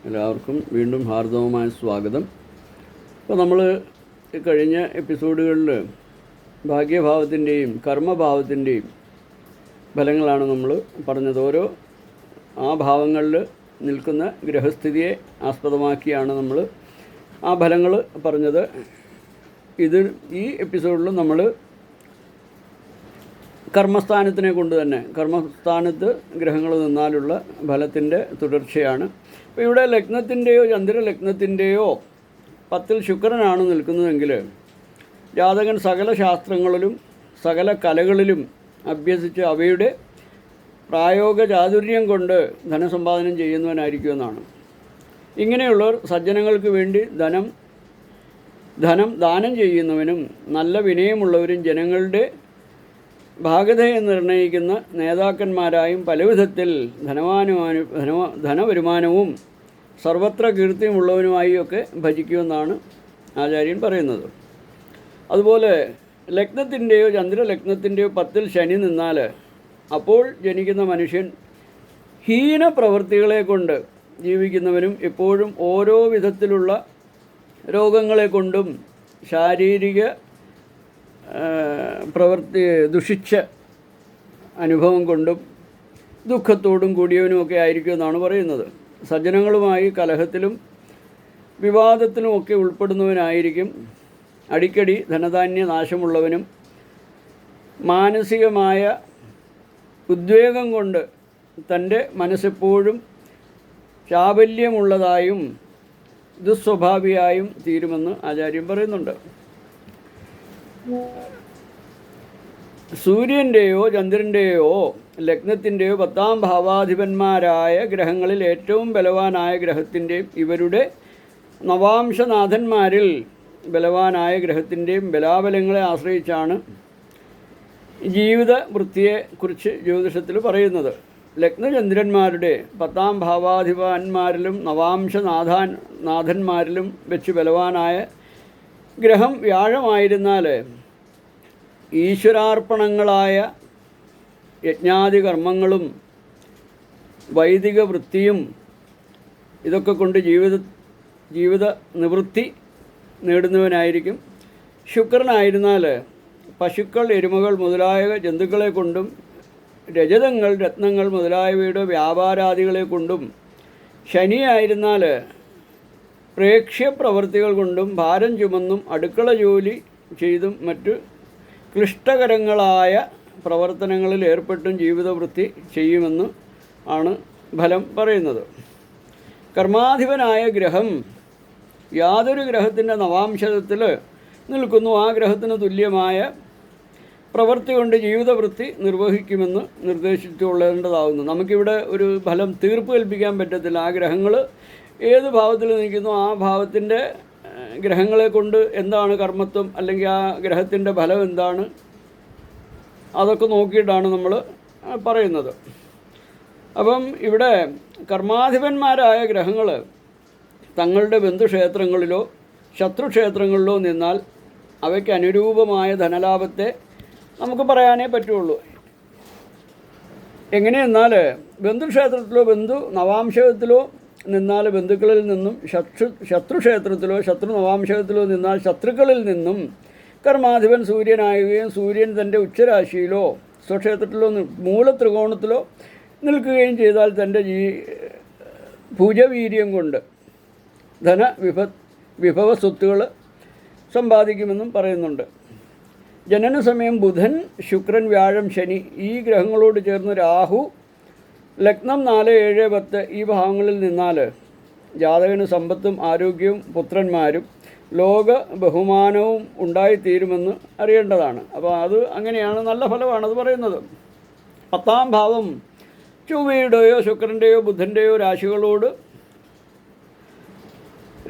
എല്ലാവർക്കും വീണ്ടും ഹാർദവമായ സ്വാഗതം. അപ്പോൾ നമ്മൾ കഴിഞ്ഞ എപ്പിസോഡുകളിൽ ഭാഗ്യഭാവത്തിൻ്റെയും കർമ്മഭാവത്തിൻ്റെയും ഫലങ്ങളാണ് നമ്മൾ പറഞ്ഞത്. ഓരോ ആ ഭാവങ്ങളിൽ നിൽക്കുന്ന ഗ്രഹസ്ഥിതിയെ ആസ്പദമാക്കിയാണ് നമ്മൾ ആ ഫലങ്ങൾ പറഞ്ഞത്. ഈ എപ്പിസോഡിൽ നമ്മൾ കർമ്മസ്ഥാനത്തിനെ കൊണ്ട് തന്നെ കർമ്മസ്ഥാനത്ത് ഗ്രഹങ്ങൾ നിന്നാലുള്ള ഫലത്തിൻ്റെ തുടർച്ചയാണ്. അപ്പോൾ ഇവിടെ ലഗ്നത്തിൻ്റെയോ ചന്ദ്രലഗ്നത്തിൻ്റെയോ 10 ശുക്രനാണ് നിൽക്കുന്നതെങ്കിൽ ജാതകൻ സകല ശാസ്ത്രങ്ങളിലും സകല കലകളിലും അഭ്യസിച്ച് അവയുടെ പ്രായോഗ ചാതുര്യം കൊണ്ട് ധനസമ്പാദനം ചെയ്യുന്നവനായിരിക്കുമെന്നാണ്. ഇങ്ങനെയുള്ളവർ സജ്ജനങ്ങൾക്ക് വേണ്ടി ധനം ദാനം ചെയ്യുന്നവനും നല്ല വിനയമുള്ളവരും ജനങ്ങളുടെ ഭാഗതയെ നിർണ്ണയിക്കുന്ന നേതാക്കന്മാരായും പലവിധത്തിൽ ധനവരുമാനവും സർവത്ര കീർത്തിയുമുള്ളവനുമായി ഒക്കെ ഭജിക്കുമെന്നാണ് ആചാര്യൻ പറയുന്നത്. അതുപോലെ ലഗ്നത്തിൻ്റെയോ ചന്ദ്രലഗ്നത്തിൻ്റെയോ 10 ശനി നിന്നാൽ അപ്പോൾ ജനിക്കുന്ന മനുഷ്യൻ ഹീന പ്രവൃത്തികളെ കൊണ്ട് ജീവിക്കുന്നവനും എപ്പോഴും ഓരോ വിധത്തിലുള്ള രോഗങ്ങളെ കൊണ്ടും ശാരീരിക ദുഷിച്ച അനുഭവം കൊണ്ടും ദുഃഖത്തോടും കൂടിയവനുമൊക്കെ ആയിരിക്കുമെന്നാണ് പറയുന്നത്. സജ്ജനങ്ങളുമായി കലഹത്തിലും വിവാദത്തിലുമൊക്കെ ഉൾപ്പെടുന്നവനായിരിക്കും. അടിക്കടി ധനധാന്യ നാശമുള്ളവനും മാനസികമായ ഉദ്വേഗം കൊണ്ട് തൻ്റെ മനസ്സെപ്പോഴും ചാബല്യമുള്ളതായും ദുസ്വഭാവിയായും തീരുമെന്ന് ആചാര്യൻ പറയുന്നുണ്ട്. സൂര്യൻ്റെയോ ചന്ദ്രൻ്റെയോ ലഗ്നത്തിൻ്റെയോ 10ാം ഭാവാധിപന്മാരായ ഗ്രഹങ്ങളിൽ ഏറ്റവും ബലവാനായ ഗ്രഹത്തിൻ്റെയും ഇവരുടെ നവാംശനാഥന്മാരിൽ ബലവാനായ ഗ്രഹത്തിൻ്റെയും ബലാബലങ്ങളെ ആശ്രയിച്ചാണ് ജീവിത വൃത്തിയെക്കുറിച്ച് ജ്യോതിഷത്തിൽ പറയുന്നത്. ലഗ്നചന്ദ്രന്മാരുടെ 10ാം ഭാവാധിപന്മാരിലും നവാംശനാഥന്മാരിലും വെച്ച് ബലവാനായ ഗ്രഹം വ്യാഴമായിരുന്നാൽ ഈശ്വരാർപ്പണങ്ങളായ യജ്ഞാദി കർമ്മങ്ങളും വൈദിക വൃത്തിയും ഇതൊക്കെ കൊണ്ട് ജീവിത നിവൃത്തി നേടുന്നവനായിരിക്കും. ശുക്രനായിരുന്നാൽ പശുക്കൾ, എരുമകൾ മുതലായ ജന്തുക്കളെ കൊണ്ടും രജതങ്ങൾ, രത്നങ്ങൾ മുതലായവയുടെ വ്യാപാരാദികളെ കൊണ്ടും, ശനിയായിരുന്നാൽ പ്രേക്ഷ്യപ്രവൃത്തികൾ കൊണ്ടും ഭാരം ചുമന്നും അടുക്കള ജോലി ചെയ്തും മറ്റു ക്ലിഷ്ടകരങ്ങളായ പ്രവർത്തനങ്ങളിൽ ഏർപ്പെട്ടും ജീവിതവൃത്തി ചെയ്യുമെന്ന് ആണ് ഫലം പറയുന്നത്. കർമാധിപനായ ഗ്രഹം യാതൊരു ഗ്രഹത്തിൻ്റെ നവാംശത്തിൽ നിൽക്കുന്നു ആ ഗ്രഹത്തിന് തുല്യമായ പ്രവൃത്തി കൊണ്ട് ജീവിതവൃത്തി നിർവഹിക്കുമെന്ന് നിർദ്ദേശിച്ചുകൊള്ളേണ്ടതാവുന്നു. നമുക്കിവിടെ ഒരു ഫലം തീർപ്പ് കൽപ്പിക്കാൻ പറ്റത്തില്ല. ആ ഗ്രഹങ്ങൾ ഏത് ഭാവത്തിൽ നിൽക്കുന്നു ആ ഭാവത്തിൻ്റെ ഗ്രഹങ്ങളെ കൊണ്ട് എന്താണ് കർമ്മത്വം, അല്ലെങ്കിൽ ആ ഗ്രഹത്തിൻ്റെ ഫലം എന്താണ്, അതൊക്കെ നോക്കിയിട്ടാണ് നമ്മൾ പറയുന്നത്. അപ്പം ഇവിടെ കർമാധിപന്മാരായ ഗ്രഹങ്ങൾ തങ്ങളുടെ ബന്ധുക്ഷേത്രങ്ങളിലോ ശത്രുക്ഷേത്രങ്ങളിലോ നിന്നാൽ അവയ്ക്ക് അനുരൂപമായ ധനലാഭത്തെ നമുക്ക് പറയാനേ പറ്റുള്ളൂ. എങ്ങനെയെന്നാൽ ബന്ധുക്ഷേത്രത്തിലോ നവാംശത്തിലോ നിന്നാൽ ബന്ധുക്കളിൽ നിന്നും, ശത്രുക്ഷേത്രത്തിലോ നവാംശത്തിലോ നിന്നാൽ ശത്രുക്കളിൽ നിന്നും കർമാധിപൻ സൂര്യനാകുകയും സൂര്യൻ തൻ്റെ ഉച്ചരാശിയിലോ സ്വക്ഷേത്രത്തിലോ മൂലത്രികോണത്തിലോ നിൽക്കുകയും ചെയ്താൽ തൻ്റെ ഭുജവീര്യം കൊണ്ട് വിഭവ സ്വത്തുകൾ സമ്പാദിക്കുമെന്നും പറയുന്നുണ്ട്. ജനന സമയം ബുധൻ, ശുക്രൻ, വ്യാഴം, ശനി ഈ ഗ്രഹങ്ങളോട് ചേർന്ന് രാഹു ലഗ്നം 4, 7, 10 ഈ ഭാവങ്ങളിൽ നിന്നാൽ ജാതകന് സമ്പത്തും ആരോഗ്യവും പുത്രന്മാരും ലോക ബഹുമാനവും ഉണ്ടായിത്തീരുമെന്ന് അറിയേണ്ടതാണ്. അപ്പോൾ അത് അങ്ങനെയാണ്, നല്ല ഫലമാണ് അത് പറയുന്നത്. 10ാം ഭാവം ചൊവ്വയുടെയോ ശുക്രൻ്റെയോ ബുധൻ്റെയോ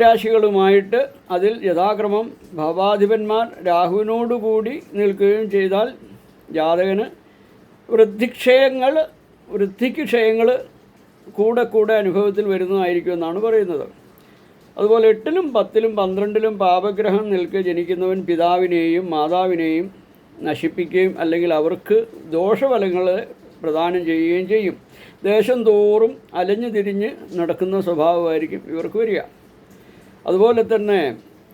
രാശികളുമായിട്ട് അതിൽ യഥാക്രമം ഭാവാധിപന്മാർ രാഹുവിനോടുകൂടി നിൽക്കുകയും ചെയ്താൽ ജാതകന് വൃദ്ധിക്ക് ക്ഷയങ്ങൾ കൂടെ അനുഭവത്തിൽ വരുന്നതായിരിക്കുമെന്നാണ് പറയുന്നത്. അതുപോലെ 8ലും 10ലും 12ലും പാപഗ്രഹം നിൽക്കെ ജനിക്കുന്നവൻ പിതാവിനെയും മാതാവിനെയും നശിപ്പിക്കുകയും അല്ലെങ്കിൽ അവർക്ക് ദോഷഫലങ്ങൾ പ്രദാനം ചെയ്യുകയും ചെയ്യും. ദേശം തോറും അലഞ്ഞു തിരിഞ്ഞ് നടക്കുന്ന സ്വഭാവമായിരിക്കും ഇവർക്ക് വരിക. അതുപോലെ തന്നെ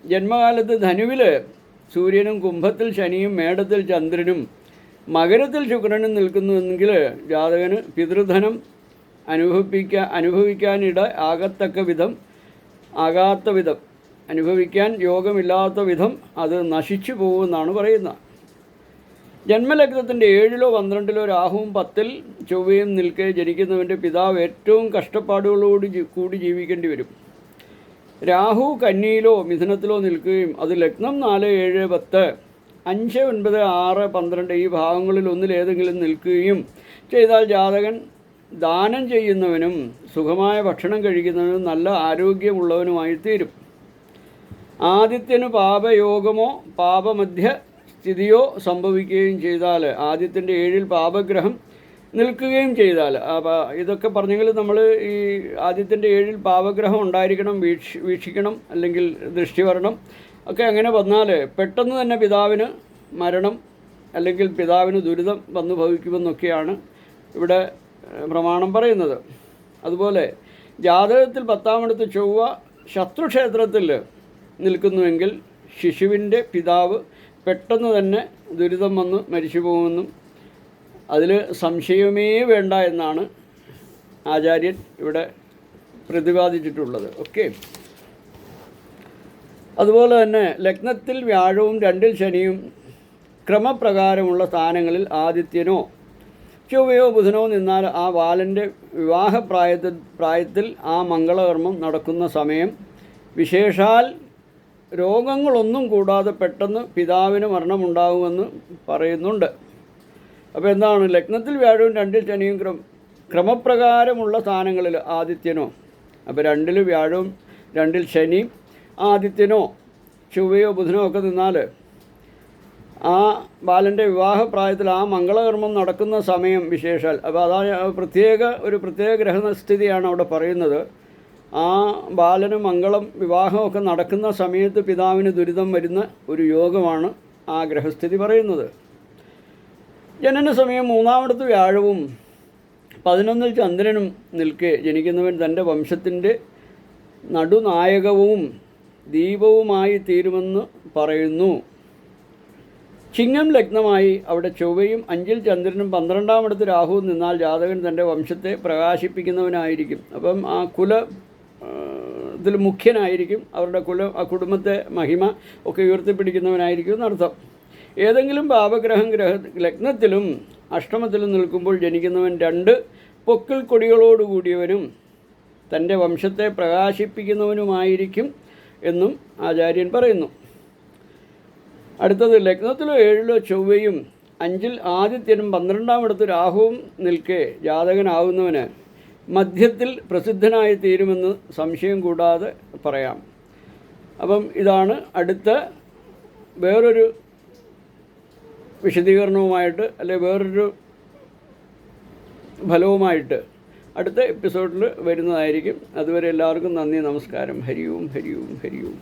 ജന്മകാലത്ത് ധനുവിൽ സൂര്യനും, കുംഭത്തിൽ ശനിയും, മേടത്തിൽ ചന്ദ്രനും, മകരത്തിൽ ശുക്രനും നിൽക്കുന്നുവെങ്കിൽ ജാതകന് പിതൃധനം അനുഭവിക്കാനിട ആകാത്ത വിധം അനുഭവിക്കാൻ യോഗമില്ലാത്ത വിധം അത് നശിച്ചു പോകുമെന്നാണ് പറയുന്നത്. ജന്മലഗ്നത്തിൻ്റെ 7-ലോ 12-ലോ രാഹുവും 10-ൽ ചൊവ്വയും നിൽക്കെ ജനിക്കുന്നവൻ്റെ പിതാവ് ഏറ്റവും കഷ്ടപ്പാടുകളോട് കൂടി ജീവിക്കേണ്ടി വരും. രാഹു കന്നിയിലോ മിഥുനത്തിലോ നിൽക്കുകയും അത് ലഗ്നം 4, 7, 10, 5, 9, 6, 12 ഈ ഭാഗങ്ങളിൽ ഒന്നിലേതെങ്കിലും നിൽക്കുകയും ചെയ്താൽ ജാതകൻ ദാനം ചെയ്യുന്നവനും സുഖമായ ഭക്ഷണം കഴിക്കുന്നവനും നല്ല ആരോഗ്യമുള്ളവനുമായി തീരും. ആദിത്യന് പാപയോഗമോ പാപമധ്യ സ്ഥിതിയോ സംഭവിക്കുകയും ചെയ്താൽ, ആദിത്യൻ്റെ 7-ൽ പാപഗ്രഹം നിൽക്കുകയും ചെയ്താൽ, ഇതൊക്കെ പറഞ്ഞെങ്കിൽ നമ്മൾ ഈ ആദിത്യൻ്റെ 7-ൽ പാപഗ്രഹം ഉണ്ടായിരിക്കണം, വീക്ഷിക്കണം, അല്ലെങ്കിൽ ദൃഷ്ടി വരണം ഒക്കെ. അങ്ങനെ വന്നാൽ പെട്ടെന്ന് തന്നെ പിതാവിന് മരണം അല്ലെങ്കിൽ പിതാവിന് ദുരിതം വന്നു ഭവിക്കുമെന്നൊക്കെയാണ് ഇവിടെ പ്രമാണം പറയുന്നത്. അതുപോലെ ജാതകത്തിൽ 10-ാമിടത്ത് ചൊവ്വ ശത്രുക്ഷേത്രത്തിൽ നിൽക്കുന്നുവെങ്കിൽ ശിശുവിൻ്റെ പിതാവ് പെട്ടെന്ന് തന്നെ ദുരിതം വന്ന് മരിച്ചു പോകുമെന്നും അതിൽ സംശയമേ വേണ്ട എന്നാണ് ആചാര്യൻ ഇവിടെ പ്രതിപാദിച്ചിട്ടുള്ളത്. ഓക്കെ. അതുപോലെ തന്നെ ലഗ്നത്തിൽ വ്യാഴവും 2-ൽ ശനിയും ക്രമപ്രകാരമുള്ള സ്ഥാനങ്ങളിൽ ആദിത്യനോ ചൊവ്വയോ ബുധനോ നിന്നാൽ ആ ബാലൻ്റെ പ്രായത്തിൽ ആ മംഗളകർമ്മം നടക്കുന്ന സമയം വിശേഷാൽ രോഗങ്ങളൊന്നും കൂടാതെ പെട്ടെന്ന് പിതാവിന് മരണമുണ്ടാകുമെന്ന് പറയുന്നുണ്ട്. അപ്പോൾ എന്താണ്, ലഗ്നത്തിൽ വ്യാഴവും 2-ൽ ശനിയും ക്രമപ്രകാരമുള്ള സ്ഥാനങ്ങളിൽ ആദിത്യനോ, അപ്പോൾ 2-ൽ വ്യാഴവും 2-ൽ ശനിയും ആദിത്യനോ ചൊവ്വയോ ബുധനോ ഒക്കെ നിന്നാൽ ആ ബാലൻ്റെ വിവാഹപ്രായത്തിൽ ആ മംഗളകർമ്മം നടക്കുന്ന സമയം വിശേഷാൽ, അപ്പോൾ അതാണ് ഒരു പ്രത്യേക ഗ്രഹസ്ഥിതിയാണ് അവിടെ പറയുന്നത്. ആ ബാലന് മംഗളം വിവാഹമൊക്കെ നടക്കുന്ന സമയത്ത് പിതാവിന് ദുരിതം വരുന്ന ഒരു യോഗമാണ് ആ ഗ്രഹസ്ഥിതി പറയുന്നത്. ജനന സമയം 3-ാമിടത്ത് വ്യാഴവും 11-ൽ ചന്ദ്രനും നിൽക്കെ ജനിക്കുന്നവൻ തൻ്റെ വംശത്തിൻ്റെ നടുനായകവും ദീപവുമായി തീരുമെന്ന് പറയുന്നു. ചിങ്ങം ലഗ്നമായി അവിടെ ചൊവ്വയും 5-ൽ ചന്ദ്രനും 12-ാമിടത്ത് രാഹുവും നിന്നാൽ ജാതകൻ തൻ്റെ വംശത്തെ പ്രകാശിപ്പിക്കുന്നവനായിരിക്കും. അപ്പം ആ ഇതിൽ മുഖ്യനായിരിക്കും, അവരുടെ കുടുംബത്തെ മഹിമ ഒക്കെ ഉയർത്തിപ്പിടിക്കുന്നവനായിരിക്കും എന്നർത്ഥം. ഏതെങ്കിലും പാപഗ്രഹം ലഗ്നത്തിലും അഷ്ടമത്തിലും നിൽക്കുമ്പോൾ ജനിക്കുന്നവൻ 2 പൊക്കിൾ കൊടികളോടുകൂടിയവനും തൻ്റെ വംശത്തെ പ്രകാശിപ്പിക്കുന്നവനുമായിരിക്കും എന്നും ആചാര്യൻ പറയുന്നു. അടുത്തത് ലഗ്നത്തിലോ 7-ലോ ചൊവ്വയും 5-ൽ ആദിത്യനും 12-ാമിടത്ത് രാഹുവും നിൽക്കെ ജാതകനാവുന്നവന് മധ്യത്തിൽ പ്രസിദ്ധനായി തീരുമെന്ന് സംശയം കൂടാതെ പറയാം. അപ്പം ഇതാണ് അടുത്ത വേറൊരു വിശദീകരണവുമായിട്ട് അല്ലെങ്കിൽ വേറൊരു ഫലവുമായിട്ട് അടുത്ത എപ്പിസോഡിൽ വരുന്നതായിരിക്കും. അതുവരെ എല്ലാവർക്കും നന്ദി, നമസ്കാരം. ഹരി ഓം, ഹരി ഓം, ഹരി ഓം.